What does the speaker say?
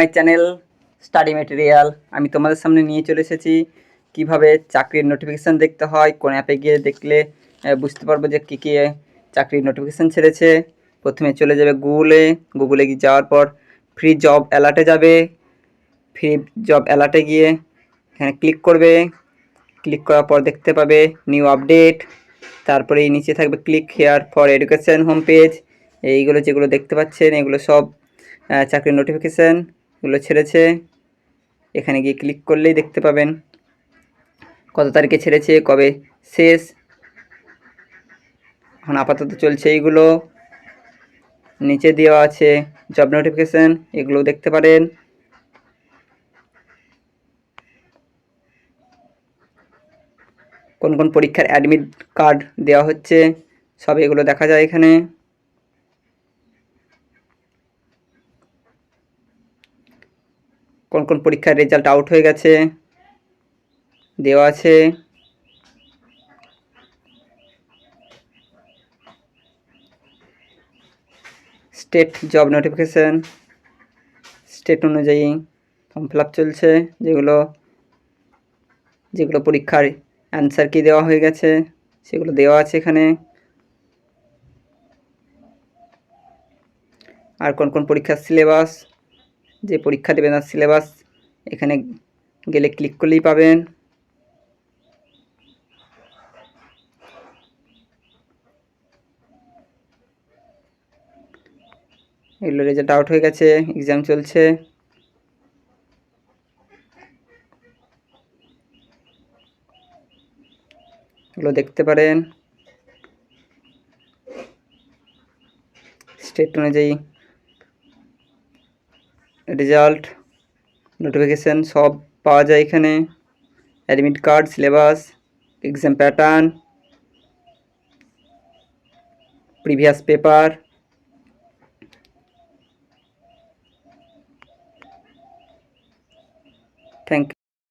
My channel study material. আমি তোমাদের সামনে নিয়ে চলে এসেছি কীভাবে চাকরির নোটিফিকেশান দেখতে হয়। কোন অ্যাপে গিয়ে দেখলে বুঝতে পারবো যে কী কী চাকরির নোটিফিকেশান ছেড়েছে। প্রথমে চলে যাবে গুগলে গিয়ে যাওয়ার পর ফ্রি জব অ্যালার্টে যাবে। ফ্রি জব অ্যালার্টে গিয়ে এখানে ক্লিক করবে। ক্লিক করার পর দেখতে পাবে নিউ আপডেট। তারপরে এই নিচে থাকবে click here for education home page. এইগুলো যেগুলো দেখতে পাচ্ছেন এগুলো সব চাকরির নোটিফিকেশান এগুলো ছেড়েছে। এখানে গিয়ে ক্লিক করলেই দেখতে পাবেন কত তারিখে ছেড়েছে, কবে শেষ। এখন আপাতত চলছে এইগুলো। নিচে দেওয়া আছে জব নোটিফিকেশান, এগুলো দেখতে পারেন। কোন কোন পরীক্ষার অ্যাডমিট কার্ড দেওয়া হচ্ছে সব এগুলো দেখা যায় এখানে। কোন কোন পরীক্ষার রেজাল্ট আউট হয়ে গেছে দেওয়া আছে। স্টেট জব নোটিফিকেশান, স্টেট অনুযায়ী ফর্ম ফিল আপ চলছে। যেগুলো পরীক্ষার অ্যান্সার কি দেওয়া হয়ে গেছে সেগুলো দেওয়া আছে এখানে। আর কোন কোন পরীক্ষার সিলেবাস, যে পরীক্ষা দেবেন তার সিলেবাস এখানে গেলে ক্লিক করলেই পাবেন। এগুলো রেজাল্ট আউট হয়ে গেছে, এক্সাম চলছে। এগুলো দেখতে পারেন। স্টেট অনুযায়ী রেজাল্ট নোটিফিকেশান সব পাওয়া যায় এখানে। Admit card, syllabus, exam pattern, previous paper. Thank you.